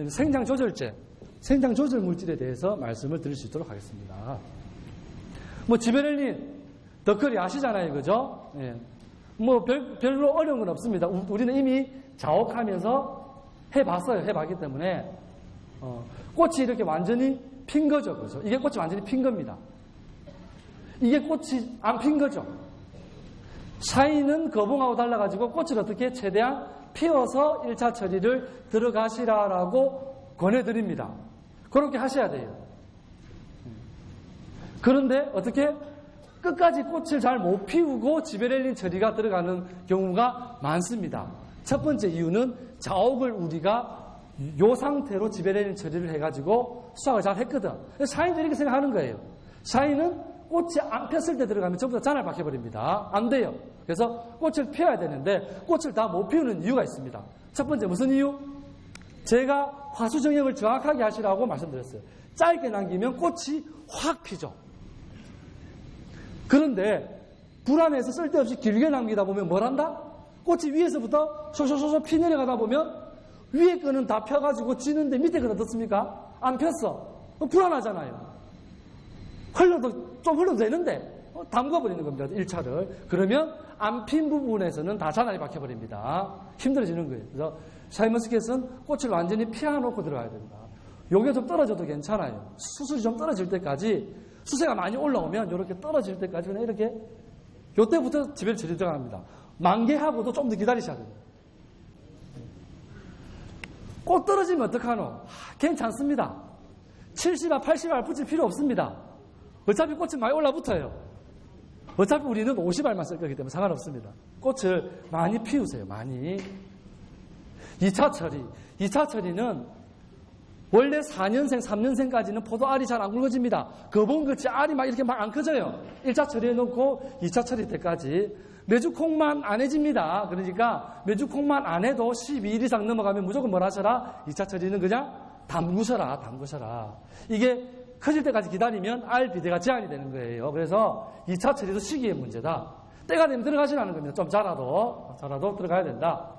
생장 조절제, 생장 조절 물질에 대해서 말씀을 드릴 수 있도록 하겠습니다. 뭐 지베렐린, 더클이 아시잖아요, 그죠? 예. 뭐 별로 어려운 건 없습니다. 우리는 이미 자옥하면서 해봤기 때문에 꽃이 이렇게 완전히 핀 거죠, 그죠? 이게 꽃이 완전히 핀 겁니다. 이게 꽃이 안 핀 거죠. 샤인은 거봉하고 달라가지고 꽃을 어떻게 최대한 피워서 1차 처리를 들어가시라라고 권해드립니다. 그렇게 하셔야 돼요. 그런데 어떻게 끝까지 꽃을 잘 못 피우고 지베렐린 처리가 들어가는 경우가 많습니다. 첫 번째 이유는 자옥을 우리가 요 상태로 지베렐린 처리를 해가지고 수확을 잘 했거든. 샤인도 이렇게 생각하는 거예요. 샤인은 꽃이 안 폈을 때 들어가면 전부 다 잔을 박혀버립니다. 안 돼요. 그래서 꽃을 피워야 되는데 꽃을 다 못 피우는 이유가 있습니다. 첫 번째 무슨 이유? 제가 화수 정형을 정확하게 하시라고 말씀드렸어요. 짧게 남기면 꽃이 확 피죠. 그런데 불안해서 쓸데없이 길게 남기다 보면 뭘 한다? 꽃이 위에서부터 쇼쇼쇼쇼 피 내려가다 보면 위에 거는 다 펴가지고 지는데 밑에 거는 어떻습니까? 안 폈어. 불안하잖아요. 좀 흘러도 되는데 담궈버리는 겁니다. 1차를. 그러면 안 핀 부분에서는 다 잔알이 박혀버립니다. 힘들어지는 거예요. 그래서 샤인머스켓은 꽃을 완전히 피워놓고 들어가야 됩니다. 요게 좀 떨어져도 괜찮아요. 수술이 좀 떨어질 때까지 수세가 많이 올라오면 이렇게 떨어질 때까지 그냥 이렇게 요때부터 지벨 처리 들어갑니다. 만개하고도 좀 더 기다리셔야 됩니다. 꽃 떨어지면 어떡하노? 괜찮습니다. 70알, 80알 붙일 필요 없습니다. 어차피 꽃은 많이 올라붙어요. 어차피 우리는 50알만 쓸 거기 때문에 상관없습니다. 꽃을 많이 피우세요. 많이. 2차 처리. 2차 처리는 원래 4년생, 3년생까지는 포도알이 잘 안 굵어집니다. 거봉같이 알이 막 이렇게 막 안 커져요. 1차 처리해 놓고 2차 처리 때까지. 메주콩만 안 해집니다. 그러니까 메주콩만 안 해도 12일 이상 넘어가면 무조건 뭘 하셔라? 2차 처리는 그냥 담그셔라. 이게 커질 때까지 기다리면 알 비대가 제한이 되는 거예요. 그래서 2차 처리도 시기의 문제다. 때가 되면 들어가시라는 겁니다. 좀 자라도 들어가야 된다.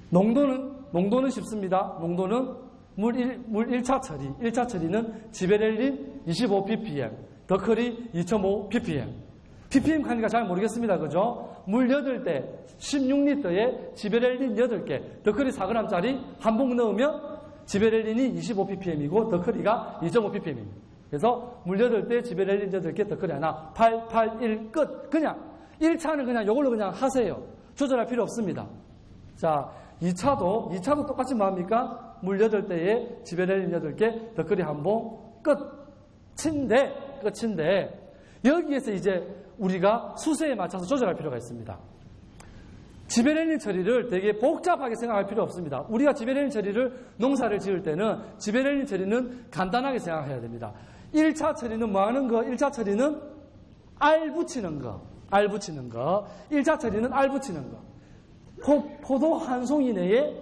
농도는 쉽습니다. 농도는 물 1차 처리. 1차 처리는 지베렐린 25ppm, 더클이 2.5 ppm. ppm 하니까 잘 모르겠습니다. 그죠? 물 8대, 16리터에 지베렐린 8개, 더클이 4g짜리 한 봉 넣으면 지베렐린이 25ppm이고 더클이가 2.5ppm입니다. 그래서 물 8대, 지베렐린 8개, 더클이 하나, 8, 8, 1 끝. 그냥 1차는 그냥 이걸로 그냥 하세요. 조절할 필요 없습니다. 자, 2차도 똑같이 뭐합니까? 물 8대에 지베렐린 8개, 더클이 한 봉, 끝인데, 여기에서 이제 우리가 수세에 맞춰서 조절할 필요가 있습니다. 지베렐린 처리를 되게 복잡하게 생각할 필요 없습니다. 우리가 지베렐린 처리를 농사를 지을 때는 지베렐린 처리는 간단하게 생각해야 됩니다. 1차 처리는 뭐 하는 거? 1차 처리는 알 붙이는 거. 1차 처리는 알 붙이는 거. 포도 한 송이 내에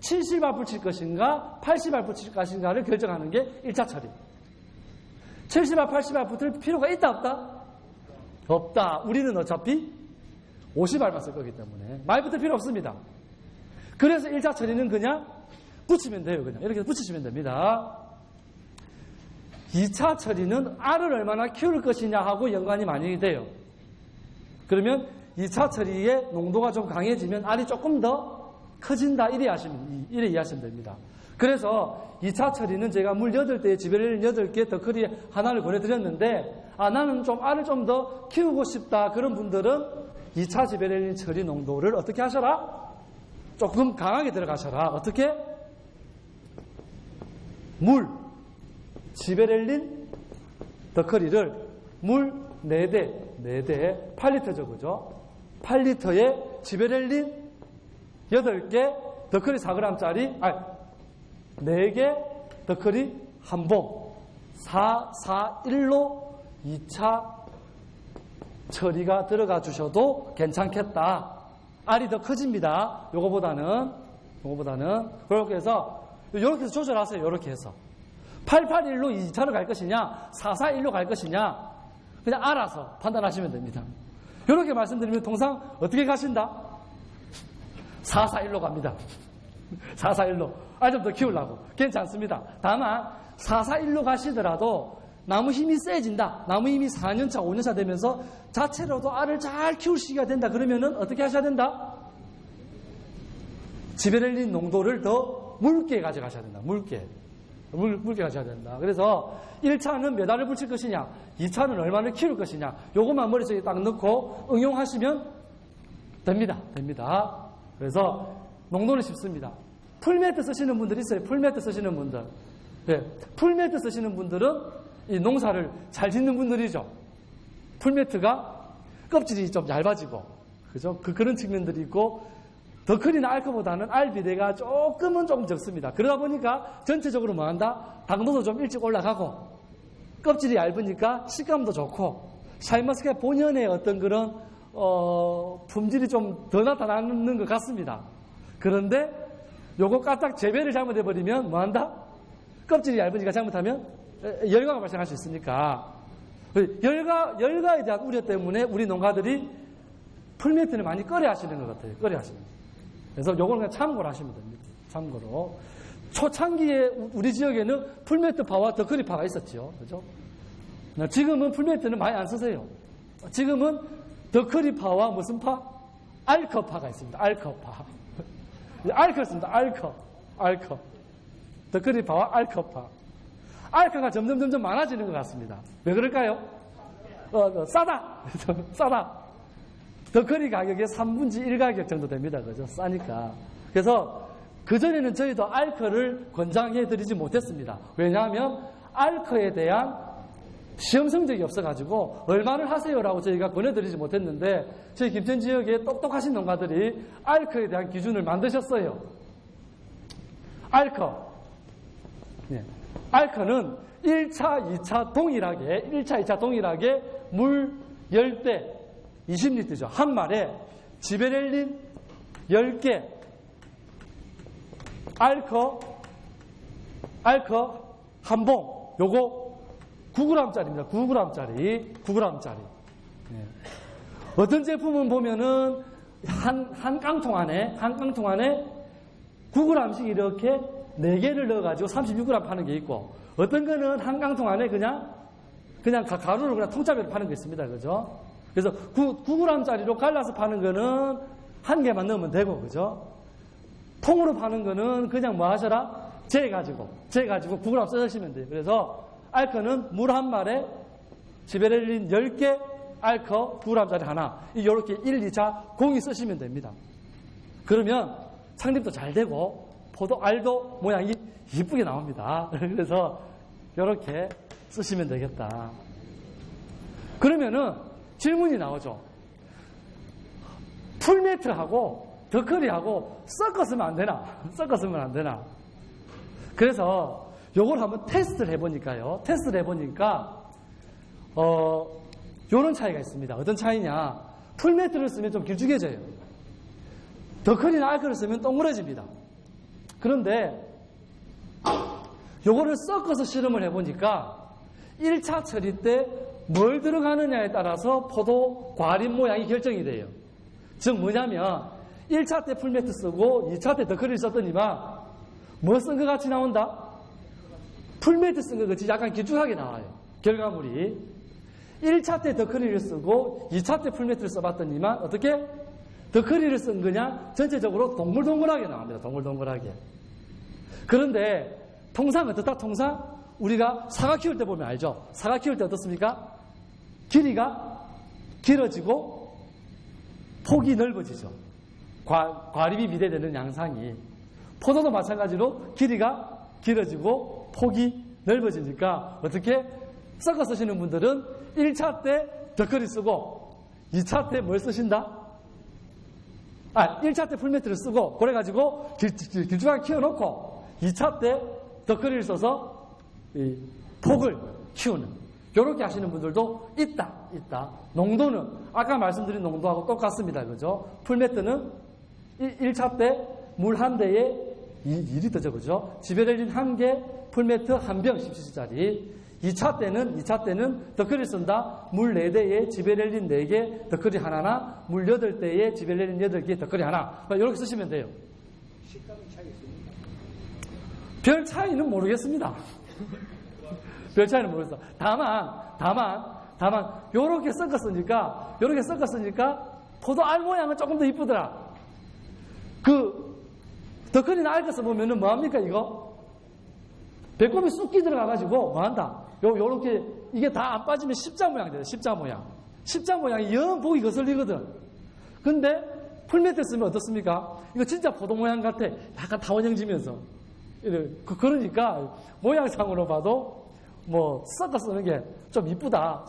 70알 붙일 것인가 80알 붙일 것인가를 결정하는 게 1차 처리. 70알 80알 붙을 필요가 있다 없다? 없다. 우리는 어차피 50알만 쓸 거기 때문에 많이 붙을 필요 없습니다. 그래서 1차 처리는 그냥 붙이면 돼요. 그냥 이렇게 붙이시면 됩니다. 2차 처리는 알을 얼마나 키울 것이냐 하고 연관이 많이 돼요. 그러면 2차 처리의 농도가 좀 강해지면 알이 조금 더 커진다. 이래 이해하시면 됩니다. 그래서 2차 처리는 제가 물 8대에 지베렐린 8개, 더클이 하나를 권해드렸는데 나는 좀 알을 좀 더 키우고 싶다. 그런 분들은 2차 지베렐린 처리 농도를 어떻게 하셔라? 조금 강하게 들어가셔라. 어떻게? 물, 지베렐린, 더클이를 물 4대, 8리터죠. 그죠? 8리터에 지베렐린 8개, 더클이 4g짜리, 4개, 더클이 한 봉. 4, 4, 1로 2차 처리가 들어가 주셔도 괜찮겠다. 알이 더 커집니다. 요거보다는. 그렇게 해서 조절하세요. 요렇게 해서. 881로 2차로 갈 것이냐, 441로 갈 것이냐, 그냥 알아서 판단하시면 됩니다. 요렇게 말씀드리면 통상 어떻게 가신다? 441로 갑니다. 441로. 알 좀 더 키우려고. 괜찮습니다. 다만 441로 가시더라도 나무 힘이 세진다. 나무 힘이 4년차, 5년차 되면서 자체로도 알을 잘 키울 시기가 된다. 그러면은 어떻게 하셔야 된다? 지베렐린 농도를 더 묽게 가져가셔야 된다. 묽게 가져야 된다. 그래서 1차는 몇 알을 붙일 것이냐, 2차는 얼마나 키울 것이냐, 요것만 머릿속에 딱 넣고 응용하시면 됩니다. 그래서 농도는 쉽습니다. 풀매트 쓰시는 분들 있어요. 풀매트 쓰시는 분들. 네. 풀매트 쓰시는 분들은 이 농사를 잘 짓는 분들이죠. 풀매트가 껍질이 좀 얇아지고, 그죠? 그런 측면들이 있고, 더클이나 알커보다는 알 비례가 조금 적습니다. 그러다 보니까 전체적으로 뭐 한다? 당도도 좀 일찍 올라가고, 껍질이 얇으니까 식감도 좋고, 샤인머스켓 본연의 어떤 그런, 품질이 좀 더 나타나는 것 같습니다. 그런데 요거 까딱 재배를 잘못해버리면 뭐 한다? 껍질이 얇으니까 잘못하면 열과가 발생할 수 있으니까, 열과에 대한 우려 때문에 우리 농가들이 풀매트를 많이 꺼려 하시는 것 같아요. 그래서 요거는 그냥 참고로 하시면 됩니다. 참고로. 초창기에 우리 지역에는 풀매트파와 더크리파가 있었죠. 그죠? 지금은 풀매트는 많이 안 쓰세요. 지금은 더크리파와 무슨 파? 알커파가 있습니다. 알커파. 알커 씁니다. 알커. 더크리파와 알커파. 알커가 점점 많아지는 것 같습니다. 왜 그럴까요? 싸다. 더크리 가격의 3분의 1 가격 정도 됩니다. 그죠? 싸니까. 그래서 그전에는 저희도 알커를 권장해드리지 못했습니다. 왜냐하면 알커에 대한 시험 성적이 없어가지고 얼마를 하세요라고 저희가 권해드리지 못했는데 저희 김천 지역에 똑똑하신 농가들이 알커에 대한 기준을 만드셨어요. 알커. 네. 알커는 1차, 2차 동일하게 물 10대 20리터죠. 한 말에 지베렐린 10개, 알커 한 봉, 요거 9g짜리입니다. 9g짜리. 네. 어떤 제품은 보면은 한 깡통 안에 9g씩 이렇게 4개를 넣어가지고 36g 파는 게 있고, 어떤 거는 한 깡통 안에 그냥 가루를 그냥 통짜리로 파는 게 있습니다. 그죠? 그래서 9g짜리로 갈라서 파는 거는 한 개만 넣으면 되고, 그죠? 통으로 파는 거는 그냥 뭐 하셔라? 재가지고 9g 써주시면 돼요. 그래서 알커는 물 한 말에 지베렐린 10개, 알커 9g짜리 하나, 이렇게 1, 2차 공이 쓰시면 됩니다. 그러면 창립도 잘 되고 알도 모양이 이쁘게 나옵니다. 그래서 이렇게 쓰시면 되겠다. 그러면은 질문이 나오죠. 풀매트하고 더클이하고 섞었으면 안 되나? 그래서 요걸 한번 테스트를 해보니까 요런 차이가 있습니다. 어떤 차이냐? 풀매트를 쓰면 좀 길쭉해져요. 더클이나 알클을 쓰면 동그래집니다. 그런데 요거를 섞어서 실험을 해보니까 1차 처리 때 뭘 들어가느냐에 따라서 포도 과립 모양이 결정이 돼요. 즉 뭐냐면 1차 때 풀매트 쓰고 2차 때 더클을 썼더니만 뭐 쓴 것 같이 나온다? 풀매트 쓴 것 같이 약간 길쭉하게 나와요. 결과물이. 1차 때 더클을 쓰고 2차 때 풀매트를 써봤더니만 어떻게? 더클을 쓴 거냐? 전체적으로 동글동글하게 나옵니다. 동글동글하게. 그런데 통상 어떻다? 통상 우리가 사과 키울 때 보면 알죠? 사과 키울 때 어떻습니까? 길이가 길어지고 폭이 넓어지죠. 과립이 비례되는 양상이. 포도도 마찬가지로 길이가 길어지고 폭이 넓어지니까 어떻게? 섞어 쓰시는 분들은 1차 때 더클이 쓰고 2차 때 뭘 쓰신다? 1차 때 풀매트를 쓰고 그래가지고 길쭉하게 키워놓고 2차 때 더클을 써서 이 폭을 키우는, 이렇게 하시는 분들도 있다. 농도는 아까 말씀드린 농도하고 똑같습니다. 그죠? 풀매트는 1차 때 물 한 대에 2리터죠. 그죠? 지베렐린 1개, 풀매트 1병 10cc짜리. 2차 때는 더클을 쓴다. 물 4대에 지베렐린 4개, 더클이 하나나, 물 8대에 지베렐린 8개, 더클이 하나. 이렇게 쓰시면 돼요. 식감이 차이 있어요. 별 차이는 모르겠습니다. 별 차이는 모르겠어. 다만, 요렇게 섞었으니까, 포도 알 모양은 조금 더 이쁘더라. 더크리나 알것을 보면은 뭐합니까, 이거? 배꼽이 쑥기 들어가가지고, 뭐한다? 요렇게, 이게 다 안 빠지면 십자 모양 돼요, 십자 모양. 십자 모양이 영 보기 거슬리거든. 근데, 풀매트 쓰면 어떻습니까? 이거 진짜 포도 모양 같아. 약간 타원형 지면서. 그러니까, 모양상으로 봐도, 섞어 쓰는 게 좀 이쁘다.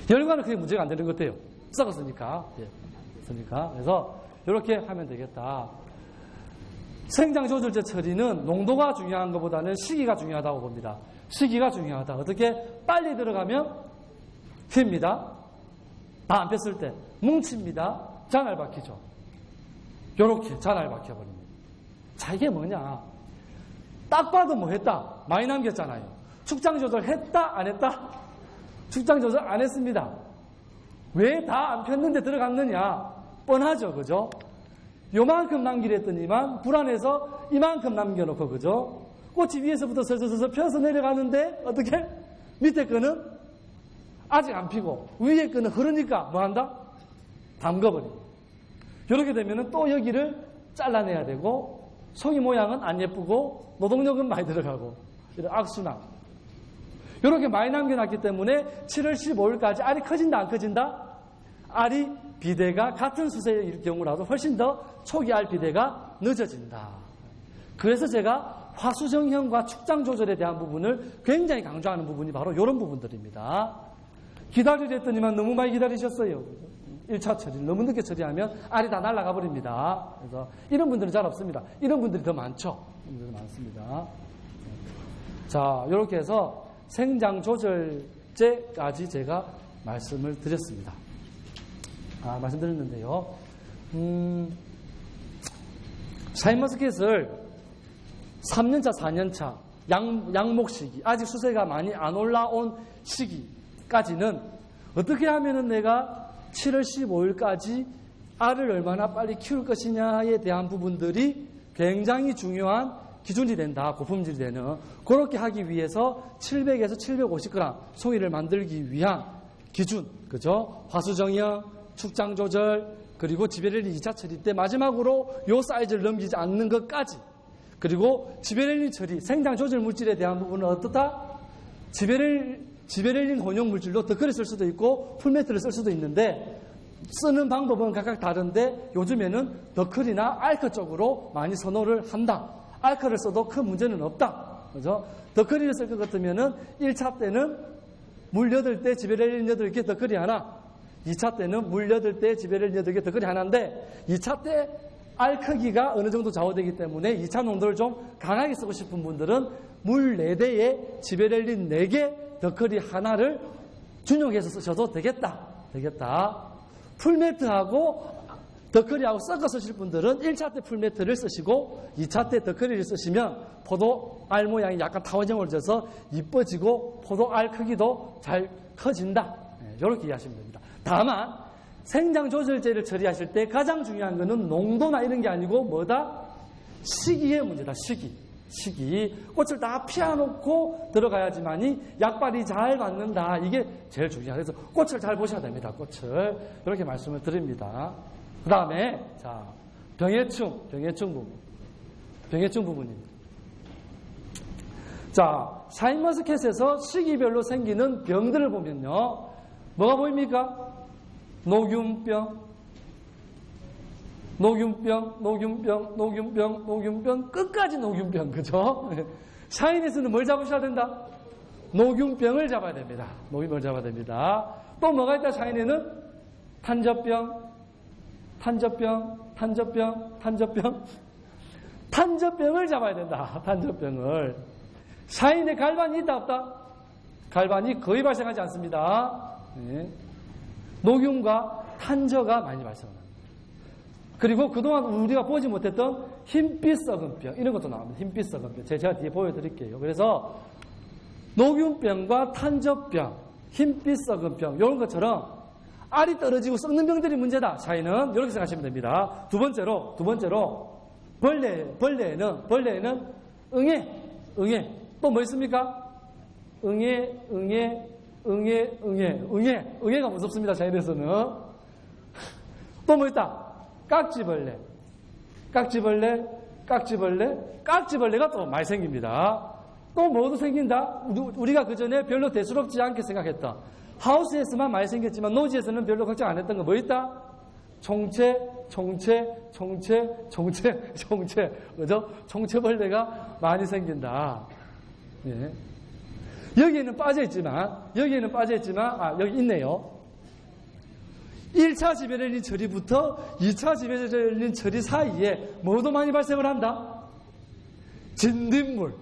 열과는 그게 문제가 안 되는 것 같아요. 섞었으니까. 그래서, 이렇게 하면 되겠다. 생장조절제 처리는 농도가 중요한 것보다는 시기가 중요하다고 봅니다. 시기가 중요하다. 어떻게? 빨리 들어가면 휜니다. 다 안 폈을 때 뭉칩니다. 잔알 박히죠. 요렇게 잔알 박혀버립니다. 자, 이게 뭐냐? 딱 봐도 뭐 했다? 많이 남겼잖아요. 축장 조절 했다? 안 했다? 축장 조절 안 했습니다. 왜 다 안 폈는데 들어갔느냐? 뻔하죠, 그죠? 요만큼 남기랬더니만 불안해서 이만큼 남겨놓고, 그죠? 꽃이 위에서부터 서서서 펴서 내려가는데 어떻게? 밑에 거는 아직 안 피고 위에 거는 흐르니까 뭐 한다? 담궈버립니다. 이렇게 되면은 또 여기를 잘라내야 되고 송이 모양은 안 예쁘고 노동력은 많이 들어가고 이런 악순환. 이렇게 많이 남겨놨기 때문에 7월 15일까지 알이 커진다 안 커진다? 알이 비대가 같은 수세일 경우라도 훨씬 더 초기 알 비대가 늦어진다. 그래서 제가 화수정형과 축장 조절에 대한 부분을 굉장히 강조하는 부분이 바로 이런 부분들입니다. 기다리랬더니만 너무 많이 기다리셨어요. 1차 처리를 너무 늦게 처리하면 알이 다 날아가 버립니다. 그래서 이런 분들은 잘 없습니다. 이런 분들이 더 많죠. 이런 분들이 많습니다. 자, 이렇게 해서 생장 조절제까지 제가 말씀을 드렸습니다. 말씀드렸는데요. 샤인머스켓을 3년차, 4년차 양목 시기, 아직 수세가 많이 안 올라온 시기까지는 어떻게 하면은 내가 7월 15일까지 알을 얼마나 빨리 키울 것이냐에 대한 부분들이 굉장히 중요한 기준이 된다. 고품질이 되는. 그렇게 하기 위해서 700에서 750g 송이를 만들기 위한 기준, 그죠? 화수정형, 축장 조절, 그리고 지베렐린 2차 처리 때 마지막으로 요 사이즈를 넘기지 않는 것까지. 그리고 지베렐린 처리, 생장 조절 물질에 대한 부분은 어떻다? 지베렐린 혼용 물질로 덧글을 쓸 수도 있고 풀매트를 쓸 수도 있는데 쓰는 방법은 각각 다른데 요즘에는 덧글이나 알커 쪽으로 많이 선호를 한다. 알커를 써도 큰 문제는 없다. 그죠? 덧글을 쓸 것 같으면은 1차 때는 물 8대 지베렐린 8개 덧글이 하나, 2차 때는 물 8대 지베렐린 8개 덧글이 하나인데 2차 때 알 크기가 어느 정도 좌우되기 때문에 2차 농도를 좀 강하게 쓰고 싶은 분들은 물 4대에 지베렐린 4개 덧글이 하나를 준용해서 쓰셔도 되겠다. 풀매트하고 덧글이하고 섞어 쓰실 분들은 1차 때 풀매트를 쓰시고 2차 때 덧글이를 쓰시면 포도 알 모양이 약간 타원형을 져서 이뻐지고 포도 알 크기도 잘 커진다. 이렇게 이해하시면 됩니다. 다만 생장 조절제를 처리하실 때 가장 중요한 것은 농도나 이런 게 아니고 뭐다? 시기의 문제다. 시기. 꽃을 다 피워놓고 들어가야지만이 약발이 잘 받는다. 이게 제일 중요해요. 그래서 꽃을 잘 보셔야 됩니다. 꽃을. 이렇게 말씀을 드립니다. 그 다음에, 자, 병해충 부분입니다. 자, 샤인머스켓에서 시기별로 생기는 병들을 보면요. 뭐가 보입니까? 녹균병, 끝까지 녹균병, 그죠? 샤인에서는 뭘 잡으셔야 된다? 녹균병을 잡아야 됩니다. 녹균병을 잡아야 됩니다. 또 뭐가 있다, 샤인에는? 탄저병을 잡아야 된다. 탄저병을. 샤인에 갈반이 있다, 없다? 갈반이 거의 발생하지 않습니다. 네. 녹균과 탄저가 많이 발생합니다. 그리고 그동안 우리가 보지 못했던 흰빛 썩은 병, 이런 것도 나옵니다. 흰빛 썩은 병. 제가 뒤에 보여드릴게요. 그래서 녹균병과 탄저병, 흰빛 썩은 병, 이런 것처럼 알이 떨어지고 썩는 병들이 문제다. 샤인은 이렇게 생각하시면 됩니다. 두 번째로 벌레에는 응애. 또 뭐 있습니까? 응애가 무섭습니다. 자연에서는. 또 뭐 있다? 깍지벌레가 또 많이 생깁니다. 또 뭐도 생긴다? 우리가 그 전에 별로 대수롭지 않게 생각했다. 하우스에서만 많이 생겼지만 노지에서는 별로 걱정 안 했던 거 뭐 있다? 총채. 그죠? 총채벌레가 많이 생긴다. 예. 여기에는 빠져있지만, 여기 있네요. 1차 지배렐린 처리부터 2차 지배렐린 처리 사이에 뭐도 많이 발생을 한다? 진딧물.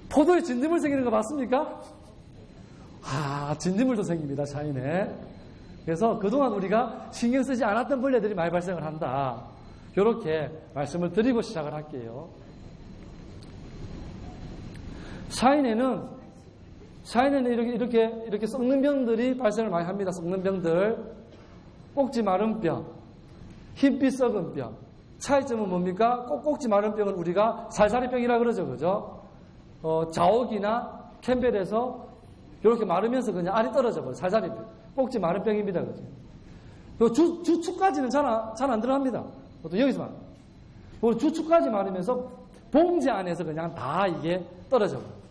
포도에 진딧물 생기는 거 봤습니까? 진딧물도 생깁니다, 샤인에. 그래서 그동안 우리가 신경 쓰지 않았던 벌레들이 많이 발생을 한다. 이렇게 말씀을 드리고 시작을 할게요. 샤인에는 이렇게 썩는 병들이 발생을 많이 합니다. 썩는 병들. 꼭지 마른 병, 흰빛 썩은 병. 차이점은 뭡니까? 꼭지 마른 병은 우리가 살살이병이라 그러죠. 그죠? 자옥이나 캠벨에서 이렇게 마르면서 그냥 알이 떨어져 버려요. 살살이병. 꼭지 마른 병입니다. 그죠? 주축까지는 잘 안 들어갑니다. 또 여기서만. 주축까지 마르면서 봉지 안에서 그냥 다 이게 떨어져 버려요.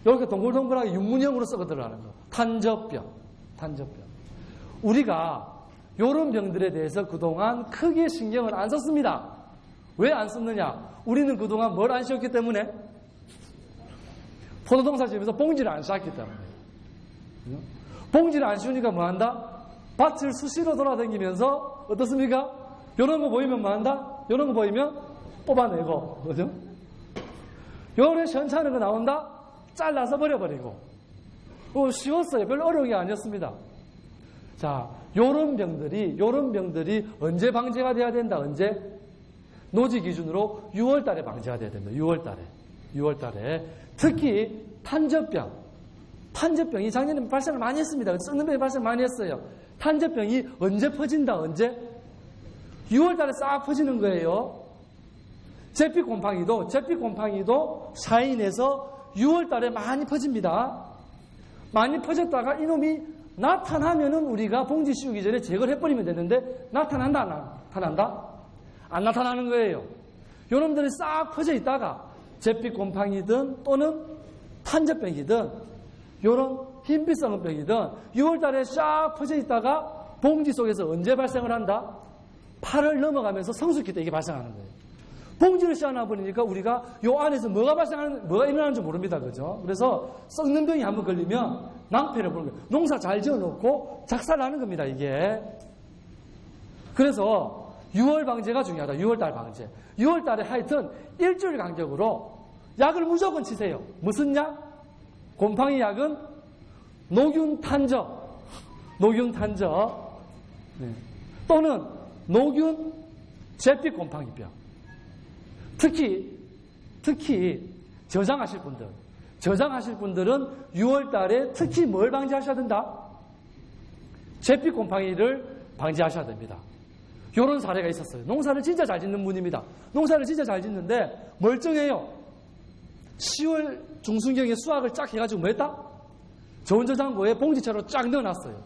이렇게 동글동글하게 육문형으로 썩어 들어가는 거. 탄저병. 우리가 이런 병들에 대해서 그동안 크게 신경을 안 썼습니다. 왜 안 썼느냐? 우리는 그동안 뭘 안 씌웠기 때문에? 포도농사 지으면서 봉지를 안 씌웠기 때문에. 봉지를 안 씌우니까 뭐 한다? 밭을 수시로 돌아다니면서 어떻습니까? 이런 거 보이면 뭐 한다? 이런 거 보이면 뽑아내고. 그죠? 요래 시원찮은 거 나온다? 잘라서 버려버리고. 쉬웠어요. 별로 어려운 게 아니었습니다. 자, 요런 병들이 언제 방제가 돼야 된다? 언제? 노지 기준으로 6월 달에 방제가 돼야 된다. 6월 달에. 특히 탄저병이 작년에 발생을 많이 했습니다. 썩는 병이 발생을 많이 했어요. 탄저병이 언제 퍼진다? 언제? 6월 달에 싹 퍼지는 거예요. 제피곰팡이도 샤인에서 6월 달에 많이 퍼집니다. 많이 퍼졌다가 이놈이 나타나면은 우리가 봉지 씌우기 전에 제거를 해버리면 되는데 나타난다, 안 나타난다? 안 나타나는 거예요. 요놈들이 싹 퍼져 있다가 제피곰팡이든 또는 탄저병이든 요런 흰빛성은병이든 6월 달에 싹 퍼져 있다가 봉지 속에서 언제 발생을 한다? 8월 넘어가면서 성숙기 때 이게 발생하는 거예요. 봉지를 씌워놔버리니까 우리가 요 안에서 뭐가 일어나는지 모릅니다. 그죠? 그래서 썩는 병이 한번 걸리면 낭패를 보는 거예요. 농사 잘 지어놓고 작살나는 겁니다, 이게. 그래서 6월 방제가 중요하다. 6월달 방제. 6월달에 하여튼 일주일 간격으로 약을 무조건 치세요. 무슨 약? 곰팡이 약은 녹균 탄저. 네. 또는 녹균 제피 곰팡이병. 특히 저장하실 분들은 6월 달에 특히 뭘 방지하셔야 된다? 제피 곰팡이를 방지하셔야 됩니다. 이런 사례가 있었어요. 농사를 진짜 잘 짓는 분입니다. 농사를 진짜 잘 짓는데 멀쩡해요. 10월 중순경에 수확을 쫙 해가지고 뭐 했다? 저온 저장고에 봉지채로 쫙 넣어놨어요.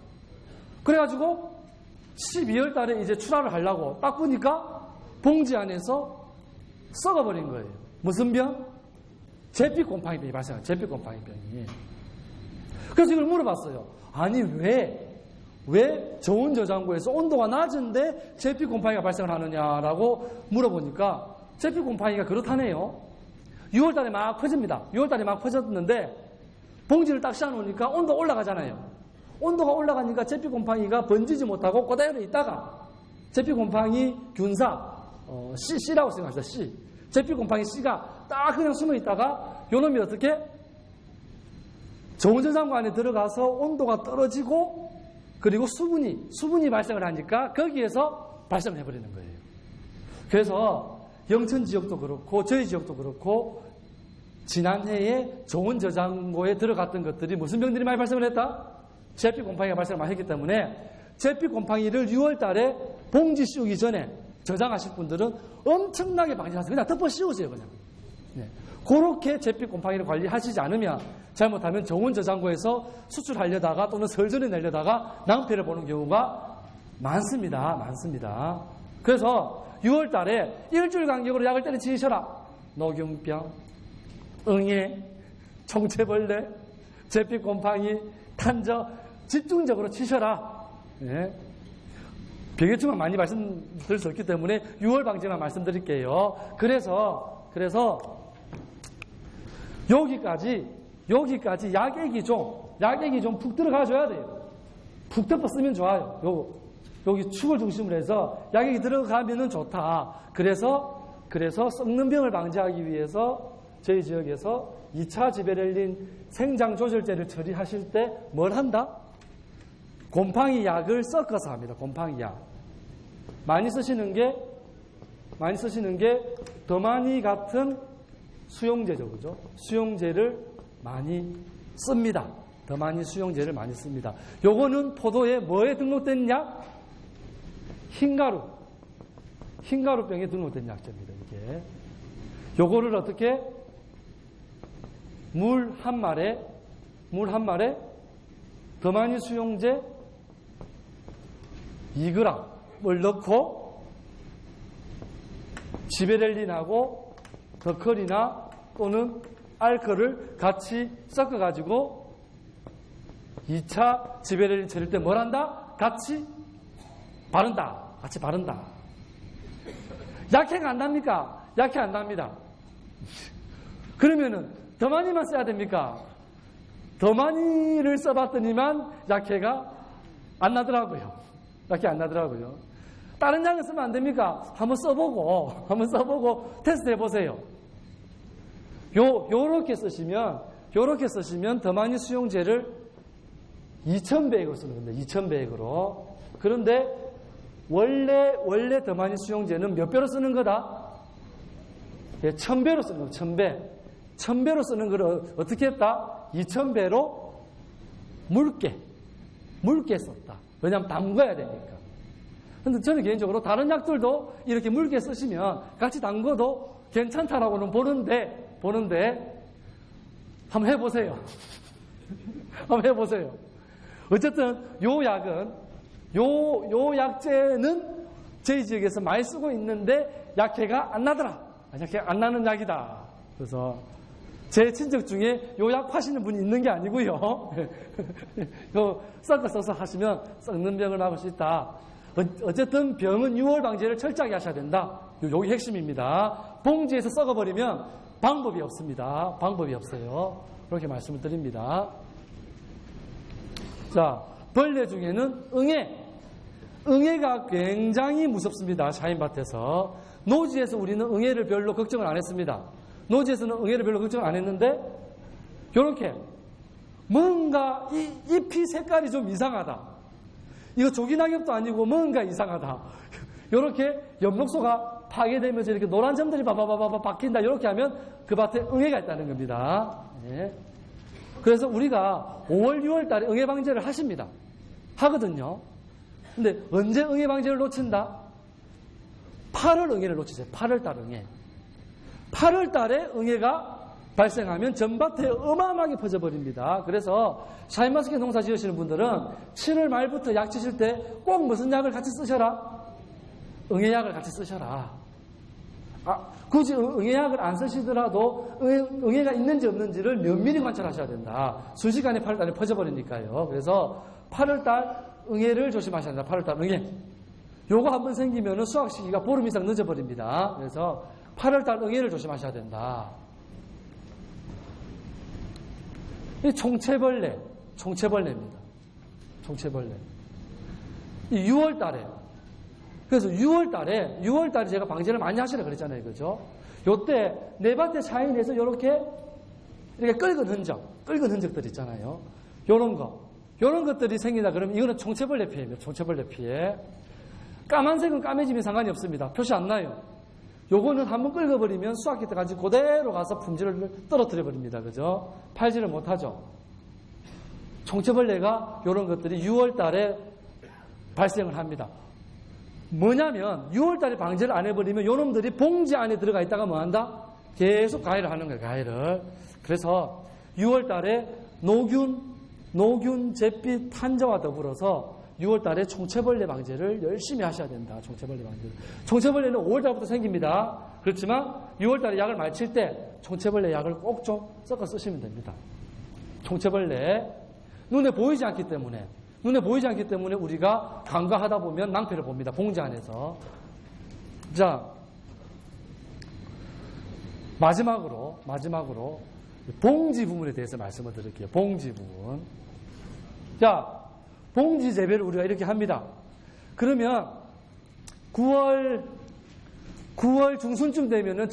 그래가지고 12월 달에 이제 출하를 하려고 딱 보니까 봉지 안에서 썩어버린 거예요. 무슨 병? 제피곰팡이병이 발생한 제피곰팡이병이. 그래서 이걸 물어봤어요. 아니 왜 저온 저장고에서 온도가 낮은데 제피곰팡이가 발생을 하느냐라고 물어보니까 제피곰팡이가 그렇다네요. 6월 달에 막 퍼집니다. 6월 달에 막 퍼졌는데 봉지를 딱 씌워놓으니까 온도가 올라가잖아요. 온도가 올라가니까 제피곰팡이가 번지지 못하고 그대로 있다가 제피곰팡이 균사 C라고 생각합시다. C. 제피곰팡이 C가 딱 그냥 숨어 있다가 요놈이 어떻게? 저온 저장고 안에 들어가서 온도가 떨어지고 그리고 수분이 발생을 하니까 거기에서 발생을 해버리는 거예요. 그래서 영천 지역도 그렇고 저희 지역도 그렇고 지난해에 저온 저장고에 들어갔던 것들이 무슨 병들이 많이 발생을 했다? 제피곰팡이가 발생을 많이 했기 때문에 제피곰팡이를 6월 달에 봉지 씌우기 전에 저장하실 분들은 엄청나게 방지하세요. 그냥 덮어 씌우세요, 그냥. 네. 그렇게 잿빛 곰팡이를 관리하시지 않으면 잘못하면 저온 저장고에서 수출하려다가 또는 설전에 내려다가 낭패를 보는 경우가 많습니다. 많습니다. 그래서 6월 달에 일주일 간격으로 약을 때려치셔라. 녹균병, 응애, 총체벌레, 잿빛 곰팡이, 탄저 집중적으로 치셔라. 네. 병해충만 많이 말씀드릴 수 없기 때문에 6월 방지만 말씀드릴게요. 그래서 여기까지 약액이 좀 푹 들어가줘야 돼요. 푹 덮어 쓰면 좋아요. 여기 축을 중심으로 해서 약액이 들어가면은 좋다. 그래서 썩는 병을 방지하기 위해서 저희 지역에서 2차 지베렐린 생장조절제를 처리하실 때 뭘 한다? 곰팡이 약을 섞어서 합니다. 곰팡이 약. 많이 쓰시는 게 더마니 같은 수용제죠. 그죠? 수용제를 많이 씁니다. 더마니 수용제를 많이 씁니다. 요거는 포도에 뭐에 등록된 약? 흰가루병에 등록된 약제입니다. 이게. 요거를 어떻게? 물 한 말에 더마니 수용제 2g을 넣고 지베렐린하고 더컬이나 또는 알코올을 같이 섞어가지고 2차 지베렐린 처리할 때 뭘 한다? 같이 바른다. 약해가 안 납니까? 약해 안 납니다. 그러면은 더마니만 써야 됩니까? 더마니를 써봤더니만 약해가 안 나더라고요. 약해 안 나더라고요. 다른 약을 쓰면 안 됩니까? 한번 써보고 테스트 해보세요. 요렇게 쓰시면 더마니 수용제를 2000배액으로 쓰는 겁니다. 2000배액으로. 그런데 원래 더마니 수용제는 몇 배로 쓰는 거다? 예, 1000배로 쓰는 거예요. 1000배. 1000배로 쓰는 걸 어떻게 했다? 2000배로 묽게 썼다. 왜냐하면 담궈야 되니까. 근데 저는 개인적으로 다른 약들도 이렇게 묽게 쓰시면 같이 담궈도 괜찮다라고는 보는데 한번 해보세요. 한번 해보세요. 어쨌든 요 약제는 저희 지역에서 많이 쓰고 있는데 약해가 안 나더라. 약해 안 나는 약이다. 그래서 제 친척 중에 요 약 하시는 분이 있는 게 아니고요. 써서 하시면 썩는 병을 막을 수 있다. 어쨌든 병은 6월 방지를 철저하게 하셔야 된다. 요게 핵심입니다. 봉지에서 썩어버리면 방법이 없습니다. 방법이 없어요. 그렇게 말씀을 드립니다. 자, 벌레 중에는 응애가 굉장히 무섭습니다. 샤인밭에서. 노지에서 우리는 응애를 별로 걱정을 안 했습니다. 노지에서는 응애를 별로 걱정을 안 했는데 이렇게 뭔가 잎이 색깔이 좀 이상하다. 이거 조기낙엽도 아니고 뭔가 이상하다. 이렇게 엽록소가 파괴되면서 이렇게 노란 점들이 바바바바 박힌다. 이렇게 하면 그 밭에 응애가 있다는 겁니다. 네. 그래서 우리가 5월, 6월 달에 응애 방제를 하십니다. 하거든요. 근데 언제 응애 방제를 놓친다? 8월 응애를 놓치세요. 8월 달 응애. 8월 달에 응애가 발생하면 전밭에 어마어마하게 퍼져버립니다. 그래서 샤인마스켓 농사 지으시는 분들은 7월 말부터 약 치실 때 꼭 무슨 약을 같이 쓰셔라? 응애약을 같이 쓰셔라. 굳이 응애약을 안 쓰시더라도 응애가 있는지 없는지를 면밀히 관찰하셔야 된다. 순식간에 8월 달에 퍼져버리니까요. 그래서 8월 달 응애를 조심하셔야 된다. 8월 달 응애. 요거 한번 생기면은 수확 시기가 보름 이상 늦어버립니다. 그래서 8월 달 응애를 조심하셔야 된다. 이 총체벌레입니다. 총체벌레. 이 6월 달에. 그래서 6월 달에 제가 방제를 많이 하시라 그랬잖아요. 그죠? 요때 내 밭에 샤인에서 이렇게 끓은 흔적들 있잖아요. 요런 것들이 생긴다 그러면 이거는 총체벌레 피해입니다. 총체벌레 피해. 까만색은 까매지면 상관이 없습니다. 표시 안 나요. 요거는 한번 끓여버리면 수확기 때까지 그대로 가서 품질을 떨어뜨려 버립니다. 그죠? 팔지를 못하죠. 총체벌레가 이런 것들이 6월 달에 발생을 합니다. 뭐냐면 6월달에 방제를 안 해버리면 요놈들이 봉지 안에 들어가 있다가 뭐한다? 계속 가해를 하는 거예요. 가해를. 그래서 6월달에 노균, 잿빛, 탄저와 더불어서 6월달에 총체벌레 방제를 열심히 하셔야 된다. 총체벌레 방제. 총체벌레는 5월달부터 생깁니다. 그렇지만 6월달에 약을 많이 칠 때 총체벌레 약을 꼭 좀 섞어 쓰시면 됩니다. 총체벌레 눈에 보이지 않기 때문에 우리가 간과하다 보면 낭패를 봅니다. 봉지 안에서. 자, 마지막으로 봉지 부분에 대해서 말씀을 드릴게요. 봉지 부분. 자, 봉지 재배를 우리가 이렇게 합니다. 그러면 9월 중순쯤 되면은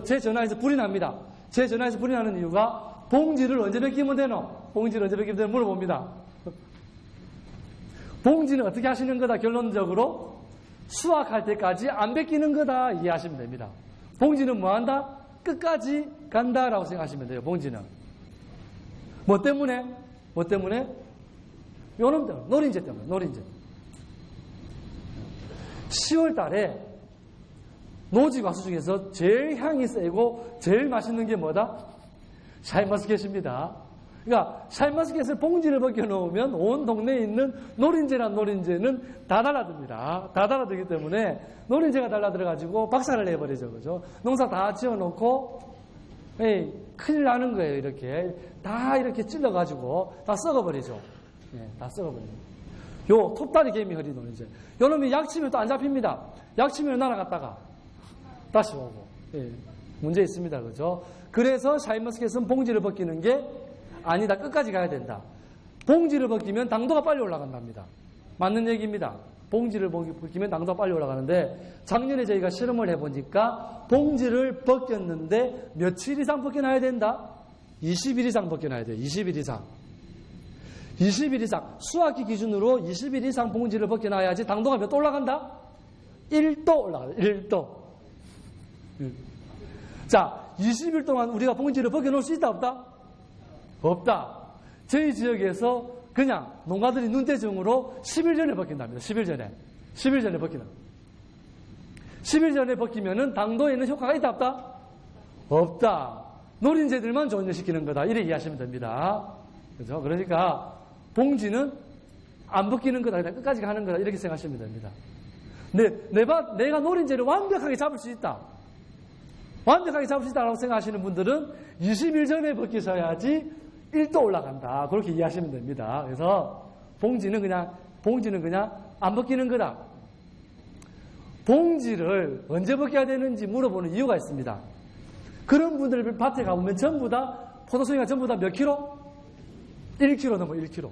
제 전화에서 불이 납니다. 제 전화에서 불이 나는 이유가 봉지를 언제 벗기면 되노? 봉지를 언제 벗기면 되노? 물어봅니다. 봉지는 어떻게 하시는 거다? 결론적으로 수확할 때까지 안 벗기는 거다 이해하시면 됩니다. 봉지는 뭐 한다? 끝까지 간다라고 생각하시면 돼요. 봉지는. 뭐 때문에? 요놈들, 노린재 때문에, 노린재. 10월 달에 노지과수 중에서 제일 향이 세고 제일 맛있는 게 뭐다? 샤인머스켓입니다. 그러니까 샤인머스켓을 봉지를 벗겨 놓으면 온 동네에 있는 노린재는 다 달라듭니다. 다 달라들기 때문에 노린재가 달라들어가지고 박살을 내버리죠. 그죠? 농사 다 지어놓고 큰일 나는 거예요. 이렇게 다 이렇게 찔러가지고 다 썩어버리죠. 다 썩어버려요. 요 톱다리 개미 허리 노린재. 요 놈이 약치면 또 안 잡힙니다. 약치면 날아갔다가 다시 오고. 문제 있습니다. 그죠? 그래서 샤인머스켓은 봉지를 벗기는 게 아니다. 끝까지 가야 된다. 봉지를 벗기면 당도가 빨리 올라간답니다. 맞는 얘기입니다. 봉지를 벗기면 당도가 빨리 올라가는데 작년에 저희가 실험을 해보니까 봉지를 벗겼는데 며칠 이상 벗겨놔야 된다? 20일 이상 벗겨놔야 돼요. 20일 이상. 20일 이상. 수확기 기준으로 20일 이상 봉지를 벗겨놔야지 당도가 몇 도 올라간다? 1도 올라가요. 1도. 자, 20일 동안 우리가 봉지를 벗겨놓을 수 있다 없다? 없다. 저희 지역에서 그냥 농가들이 눈대중으로 10일 전에 벗긴답니다. 10일 전에 벗기는. 10일 전에 벗기면은 당도에는 효과가 있다 없다? 없다. 노린재들만 존재시키는 거다. 이렇게 이해하시면 됩니다. 그죠? 그러니까 봉지는 안 벗기는 거다. 그냥 끝까지 가는 거다. 이렇게 생각하시면 됩니다. 내가 노린재를 완벽하게 잡을 수 있다. 완벽하게 잡을 수 있다고 생각하시는 분들은 20일 전에 벗기셔야지 1도 올라간다. 그렇게 이해하시면 됩니다. 그래서 봉지는 그냥 안 벗기는 거다. 봉지를 언제 벗겨야 되는지 물어보는 이유가 있습니다. 그런 분들 밭에 가보면 전부 다 포도송이가 전부 다 몇 킬로? 1kg 넘어 1kg.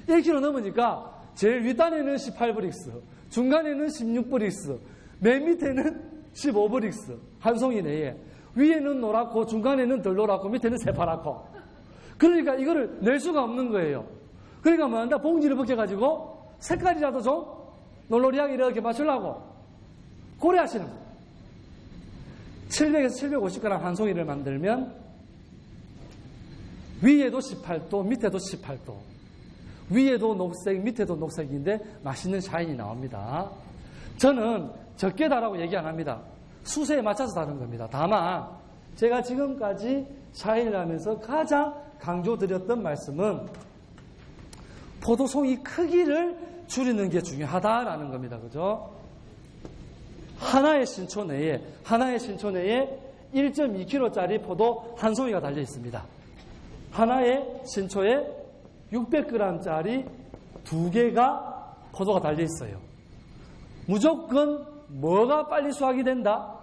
1kg 넘으니까 제일 윗단에는 18브릭스, 중간에는 16브릭스, 맨 밑에는 15브릭스. 한 송이 내에. 위에는 노랗고 중간에는 덜 노랗고 밑에는 새파랗고. 그러니까 이거를 낼 수가 없는 거예요. 그러니까 뭐 한다? 봉지를 벗겨가지고 색깔이라도 좀 놀놀이하게 이렇게 맞추려고 고래 하시는 거예요. 700에서 750g 한 송이를 만들면 위에도 18도, 밑에도 18도. 위에도 녹색, 밑에도 녹색인데 맛있는 샤인이 나옵니다. 저는 적게 달라고 얘기 안 합니다. 수세에 맞춰서 다른 겁니다. 다만 제가 지금까지 샤인을 하면서 가장 강조드렸던 말씀은 포도송이 크기를 줄이는 게 중요하다라는 겁니다. 그죠? 하나의 신초 내에 1.2kg짜리 포도 한 송이가 달려 있습니다. 하나의 신초에 600g짜리 두 개가 포도가 달려 있어요. 무조건 뭐가 빨리 수확이 된다?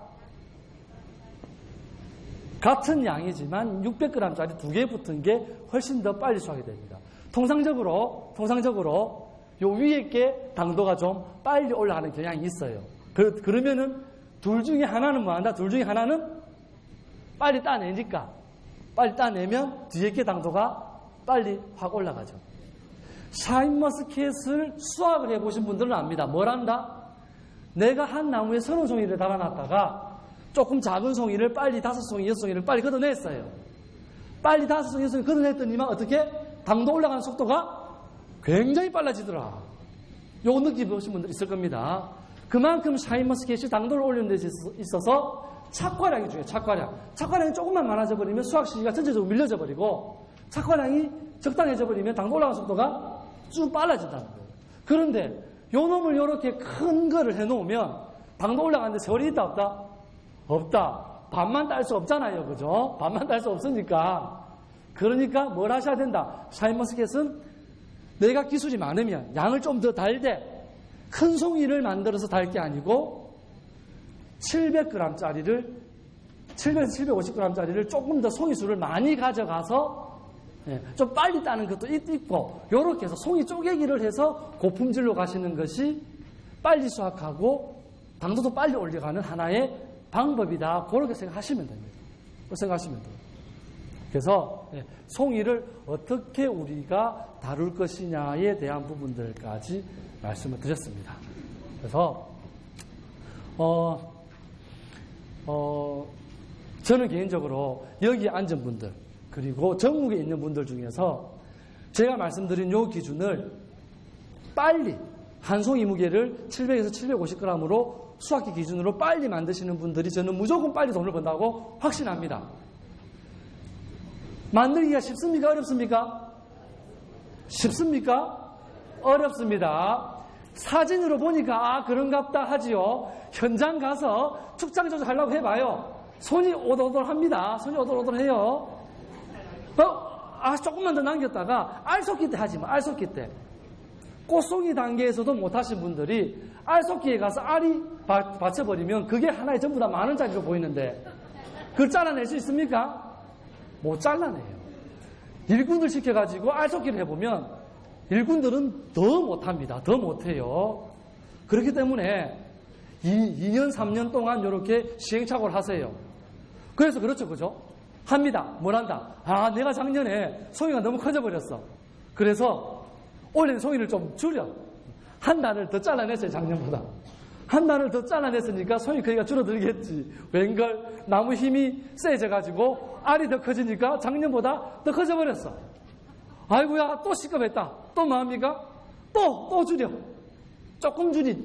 같은 양이지만 600g짜리 두 개 붙은 게 훨씬 더 빨리 수확이 됩니다. 통상적으로 요 위에 게 당도가 좀 빨리 올라가는 경향이 있어요. 그러면은 둘 중에 하나는 뭐 한다? 둘 중에 하나는 빨리 따내니까 빨리 따내면 뒤에 게 당도가 빨리 확 올라가죠. 샤인머스켓을 수확을 해보신 분들은 압니다. 뭘 한다? 내가 한 나무에 30송이를 달아놨다가 조금 작은 송이를 빨리 5송이, 6송이를 빨리 걷어냈어요. 빨리 5송이, 6송이 걷어냈더니만 어떻게? 당도 올라가는 속도가 굉장히 빨라지더라. 요거 느껴보신 분들 있을 겁니다. 그만큼 샤인머스켓이 당도를 올리는 데 있어서 착과량이 중요해요. 착과량이 조금만 많아져 버리면 수확시기가 전체적으로 밀려져 버리고 착과량이 적당해져 버리면 당도 올라가는 속도가 쭉 빨라진다는 거예요. 그런데 요 놈을 요렇게 큰 거를 해놓으면 당도 올라가는데 세월이 있다 없다? 없다. 반만 딸 수 없잖아요. 그죠? 반만 딸 수 없으니까. 그러니까 뭘 하셔야 된다. 샤인머스켓은 내가 기술이 많으면 양을 좀 더 달되 큰 송이를 만들어서 달 게 아니고 700g짜리를 750g짜리를 조금 더 송이수를 많이 가져가서 좀 빨리 따는 것도 있고 이렇게 해서 송이 쪼개기를 해서 고품질로 가시는 것이 빨리 수확하고 당도도 빨리 올려가는 하나의 방법이다. 그렇게 생각하시면 됩니다. 생각하시면 돼요. 그래서 송이를 어떻게 우리가 다룰 것이냐에 대한 부분들까지 말씀을 드렸습니다. 그래서 저는 개인적으로 여기 앉은 분들 그리고 전국에 있는 분들 중에서 제가 말씀드린 요 기준을 빨리 한 송이 무게를 700에서 750g으로 수확기 기준으로 빨리 만드시는 분들이 저는 무조건 빨리 돈을 번다고 확신합니다. 만들기가 쉽습니까? 어렵습니까? 쉽습니까? 어렵습니다. 사진으로 보니까 그런갑다 하지요. 현장 가서 축장 조작하려고 해봐요. 손이 오돌오돌합니다. 손이 오돌오돌해요. 조금만 더 남겼다가 알 섞기 때 하지 마. 알 섞기 때. 꽃송이 단계에서도 못하신 분들이 알 섞기에 가서 알이 받쳐버리면 그게 하나에 전부 다 10,000원짜리로 보이는데 그걸 잘라낼 수 있습니까? 못 잘라내요. 일꾼들 시켜가지고 알 섞기를 해보면 일꾼들은 더 못합니다. 더 못해요. 그렇기 때문에 2년, 3년 동안 이렇게 시행착오를 하세요. 그래서 그렇죠. 그죠? 합니다. 뭘 한다? 내가 작년에 송이가 너무 커져버렸어. 그래서 올해는 송이를 좀 줄여. 한 단을 더 잘라냈어요. 작년보다. 한 단을 더 잘라냈으니까 송이 크기가 줄어들겠지. 웬걸 나무 힘이 세져가지고 알이 더 커지니까 작년보다 더 커져버렸어. 아이고야 또 시급했다. 또 뭐합니까? 또 줄여. 조금 줄이.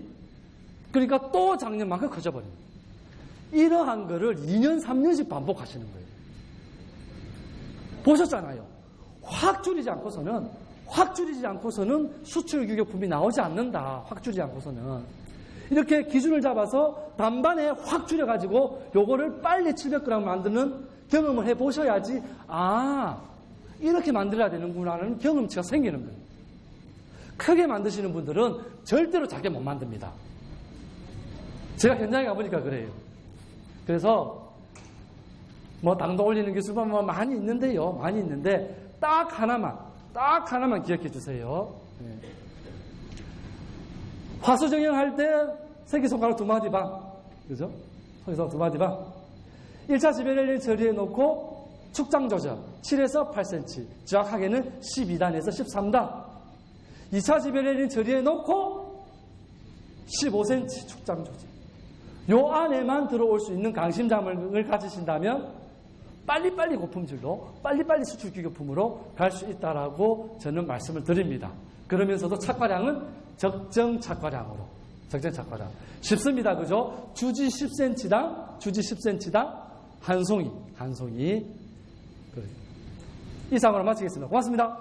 그러니까 또 작년만큼 커져버립니다. 이러한 거를 2년 3년씩 반복하시는 거예요. 보셨잖아요. 확 줄이지 않고서는 수출 규격품이 나오지 않는다. 확 줄이지 않고서는. 이렇게 기준을 잡아서 단반에 확 줄여가지고 요거를 빨리 700g 만드는 경험을 해보셔야지 이렇게 만들어야 되는구나 하는 경험치가 생기는 거예요. 크게 만드시는 분들은 절대로 작게 못 만듭니다. 제가 현장에 가보니까 그래요. 그래서 당도 올리는 기술은 많이 있는데요. 많이 있는데 딱 하나만 기억해 주세요. 화수 정형할 때 새끼손가락 2마디 반. 그죠? 새끼손가락 2마디 반. 1차 지배렐린 처리해 놓고 축장 조절 7에서 8cm. 정확하게는 12단에서 13단. 2차 지배렐린 처리해 놓고 15cm 축장 조절. 요 안에만 들어올 수 있는 강심장을 가지신다면 빨리빨리 고품질로 빨리빨리 수출 규격품으로 갈 수 있다라고 저는 말씀을 드립니다. 그러면서도 착과량은 적정 착과량으로. 쉽습니다. 그죠? 주지 10cm당 한 송이. 이상으로 마치겠습니다. 고맙습니다.